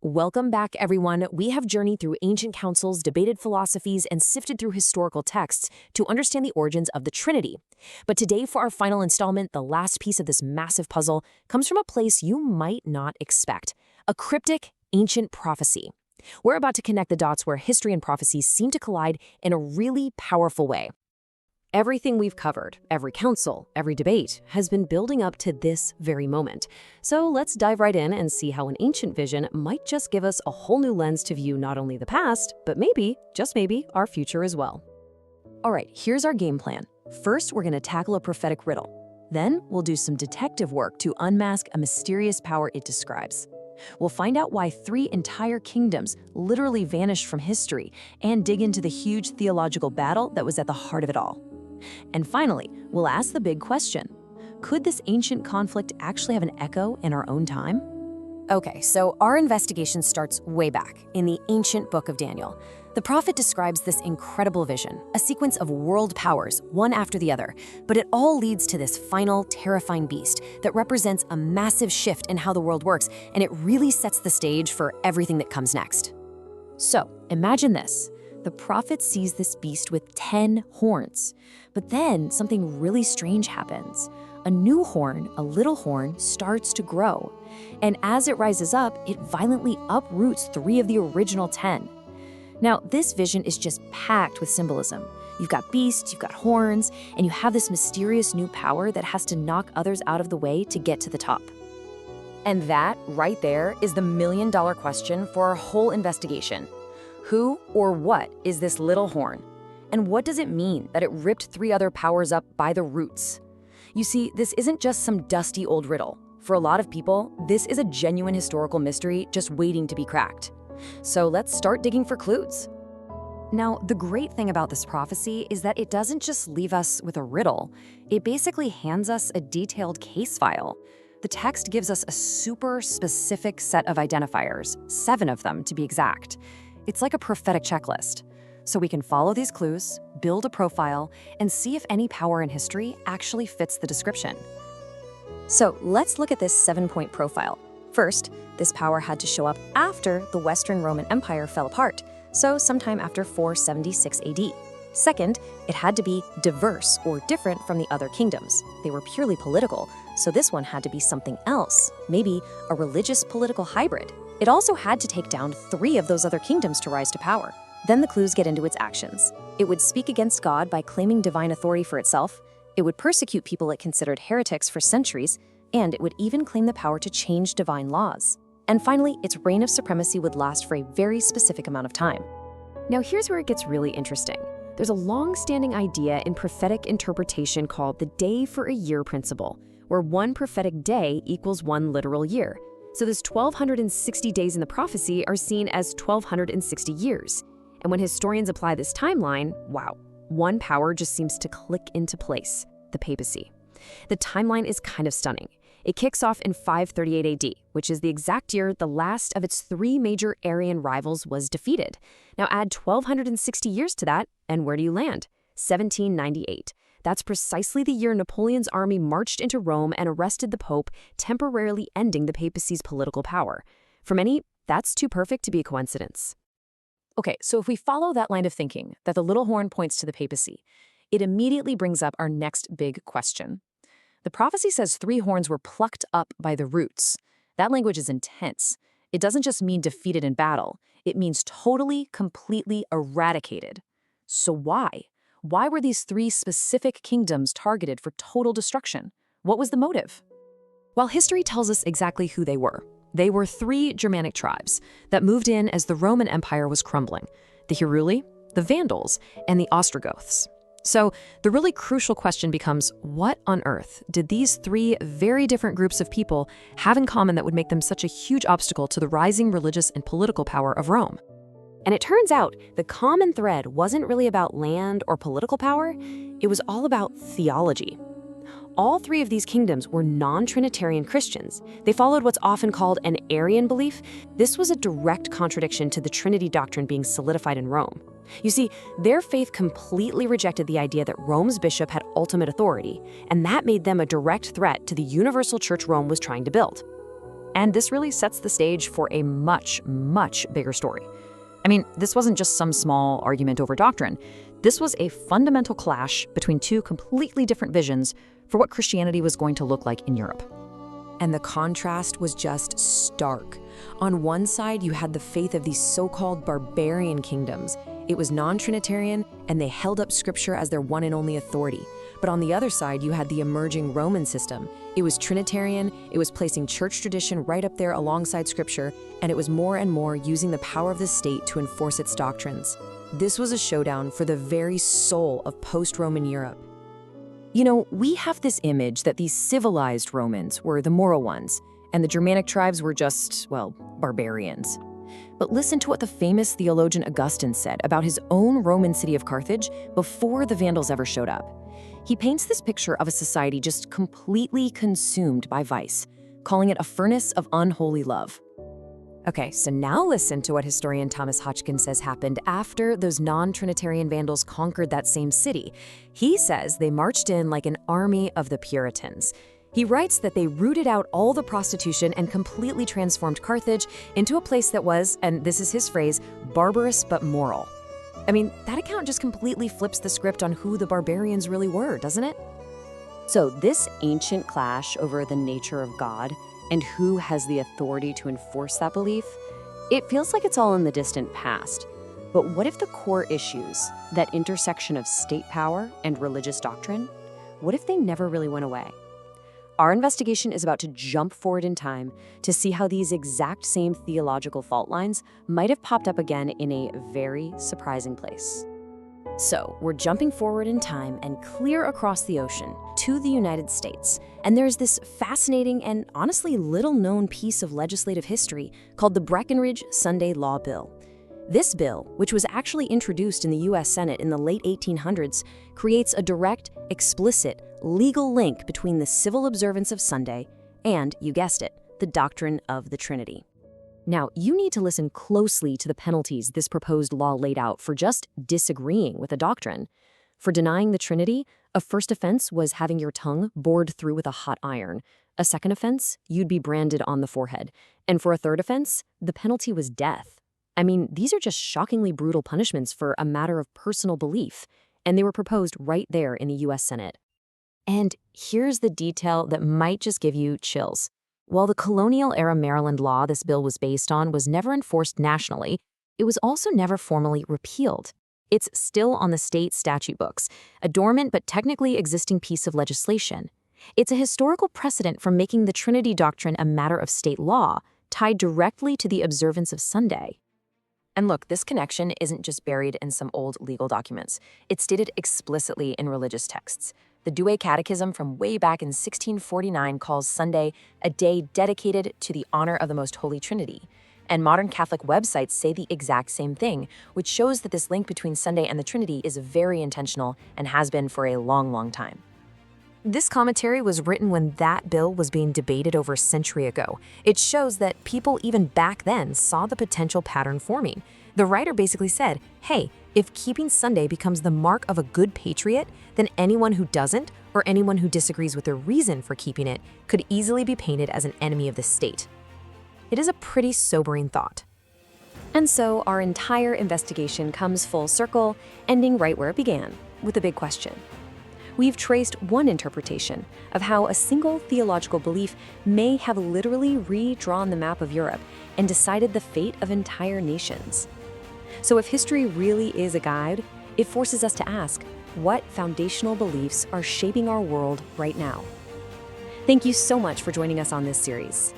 Welcome back, everyone. We have journeyed through ancient councils, debated philosophies, and sifted through historical texts to understand the origins of the Trinity. But today, for our final installment, the last piece of this massive puzzle comes from a place you might not expect: a cryptic, ancient prophecy. We're about to connect the dots where history and prophecy seem to collide in a really powerful way. Everything we've covered, every council, every debate, has been building up to this very moment. So let's dive right in and see how an ancient vision might just give us a whole new lens to view not only the past, but maybe, just maybe, our future as well. All right, here's our game plan. First, we're going to tackle a prophetic riddle. Then, we'll do some detective work to unmask a mysterious power it describes. We'll find out why 3 entire kingdoms literally vanished from history and dig into the huge theological battle that was at the heart of it all. And finally, we'll ask the big question: could this ancient conflict actually have an echo in our own time? Okay, so our investigation starts way back in the ancient book of Daniel. The prophet describes this incredible vision, a sequence of world powers, one after the other, but it all leads to this final, terrifying beast that represents a massive shift in how the world works, and it really sets the stage for everything that comes next. So, imagine this. The prophet sees this beast with 10 horns. But then something really strange happens. A new horn, a little horn, starts to grow. And as it rises up, it violently uproots 3 of the original 10. Now, this vision is just packed with symbolism. You've got beasts, you've got horns, and you have this mysterious new power that has to knock others out of the way to get to the top. And that, right there, is the million-dollar question for our whole investigation. Who or what is this little horn? And what does it mean that it ripped 3 other powers up by the roots? You see, this isn't just some dusty old riddle. For a lot of people, this is a genuine historical mystery just waiting to be cracked. So let's start digging for clues. Now, the great thing about this prophecy is that it doesn't just leave us with a riddle. It basically hands us a detailed case file. The text gives us a super specific set of identifiers, 7 of them to be exact. It's like a prophetic checklist. So we can follow these clues, build a profile, and see if any power in history actually fits the description. So let's look at this 7-point profile. First, this power had to show up after the Western Roman Empire fell apart, so sometime after 476 AD. Second, it had to be diverse or different from the other kingdoms. They were purely political, so this one had to be something else, maybe a religious political hybrid. It also had to take down 3 of those other kingdoms to rise to power. Then the clues get into its actions. It would speak against God by claiming divine authority for itself. It would persecute people it considered heretics for centuries, and it would even claim the power to change divine laws. And finally, its reign of supremacy would last for a very specific amount of time. Now here's where it gets really interesting. There's a long-standing idea in prophetic interpretation called the day for a year principle, where 1 prophetic day equals 1 literal year. So this 1,260 days in the prophecy are seen as 1,260 years. And when historians apply this timeline, wow, one power just seems to click into place: the papacy. The timeline is kind of stunning. It kicks off in 538 AD, which is the exact year the last of its 3 major Arian rivals was defeated. Now add 1,260 years to that, and where do you land? 1798. That's precisely the year Napoleon's army marched into Rome and arrested the Pope, temporarily ending the papacy's political power. For many, that's too perfect to be a coincidence. Okay, so if we follow that line of thinking, that the little horn points to the papacy, it immediately brings up our next big question. The prophecy says 3 horns were plucked up by the roots. That language is intense. It doesn't just mean defeated in battle. It means totally, completely eradicated. So why? Why were these 3 specific kingdoms targeted for total destruction? What was the motive? Well, history tells us exactly who they were. They were 3 Germanic tribes that moved in as the Roman Empire was crumbling: the Heruli, the Vandals, and the Ostrogoths. So the really crucial question becomes, what on earth did these 3 very different groups of people have in common that would make them such a huge obstacle to the rising religious and political power of Rome? And it turns out the common thread wasn't really about land or political power. It was all about theology. All 3 of these kingdoms were non-Trinitarian Christians. They followed what's often called an Arian belief. This was a direct contradiction to the Trinity doctrine being solidified in Rome. You see, their faith completely rejected the idea that Rome's bishop had ultimate authority, and that made them a direct threat to the universal church Rome was trying to build. And this really sets the stage for a much, much bigger story. I mean, this wasn't just some small argument over doctrine. This was a fundamental clash between two completely different visions for what Christianity was going to look like in Europe. And the contrast was just stark. On one side, you had the faith of these so-called barbarian kingdoms. It was non-Trinitarian, and they held up Scripture as their one and only authority. But on the other side, you had the emerging Roman system. It was Trinitarian, it was placing church tradition right up there alongside Scripture, and it was more and more using the power of the state to enforce its doctrines. This was a showdown for the very soul of post-Roman Europe. You know, we have this image that these civilized Romans were the moral ones, and the Germanic tribes were just, well, barbarians. But listen to what the famous theologian Augustine said about his own Roman city of Carthage before the Vandals ever showed up. He paints this picture of a society just completely consumed by vice, calling it a furnace of unholy love. Okay, so now listen to what historian Thomas Hodgkin says happened after those non-Trinitarian Vandals conquered that same city. He says they marched in like an army of the Puritans. He writes that they rooted out all the prostitution and completely transformed Carthage into a place that was, and this is his phrase, barbarous but moral. I mean, that account just completely flips the script on who the barbarians really were, doesn't it? So this ancient clash over the nature of God and who has the authority to enforce that belief, it feels like it's all in the distant past. But what if the core issues, that intersection of state power and religious doctrine, what if they never really went away? Our investigation is about to jump forward in time to see how these exact same theological fault lines might have popped up again in a very surprising place. So, we're jumping forward in time and clear across the ocean to the United States. And there's this fascinating and honestly little-known piece of legislative history called the Breckinridge Sunday Law Bill. This bill, which was actually introduced in the U.S. Senate in the late 1800s, creates a direct, explicit, legal link between the civil observance of Sunday and, you guessed it, the doctrine of the Trinity. Now, you need to listen closely to the penalties this proposed law laid out for just disagreeing with a doctrine. For denying the Trinity, a first offense was having your tongue bored through with a hot iron. A second offense, you'd be branded on the forehead. And for a third offense, the penalty was death. I mean, these are just shockingly brutal punishments for a matter of personal belief, and they were proposed right there in the U.S. Senate. And here's the detail that might just give you chills. While the colonial-era Maryland law this bill was based on was never enforced nationally, it was also never formally repealed. It's still on the state statute books, a dormant but technically existing piece of legislation. It's a historical precedent for making the Trinity doctrine a matter of state law, tied directly to the observance of Sunday. And look, this connection isn't just buried in some old legal documents. It's stated explicitly in religious texts. The Douay Catechism from way back in 1649 calls Sunday a day dedicated to the honor of the Most Holy Trinity. And modern Catholic websites say the exact same thing, which shows that this link between Sunday and the Trinity is very intentional and has been for a long, long time. This commentary was written when that bill was being debated over a century ago. It shows that people even back then saw the potential pattern forming. The writer basically said, hey, if keeping Sunday becomes the mark of a good patriot, then anyone who doesn't, or anyone who disagrees with the reason for keeping it, could easily be painted as an enemy of the state. It is a pretty sobering thought. And so our entire investigation comes full circle, ending right where it began, with a big question. We've traced one interpretation of how a single theological belief may have literally redrawn the map of Europe and decided the fate of entire nations. So if history really is a guide, it forces us to ask, what foundational beliefs are shaping our world right now? Thank you so much for joining us on this series.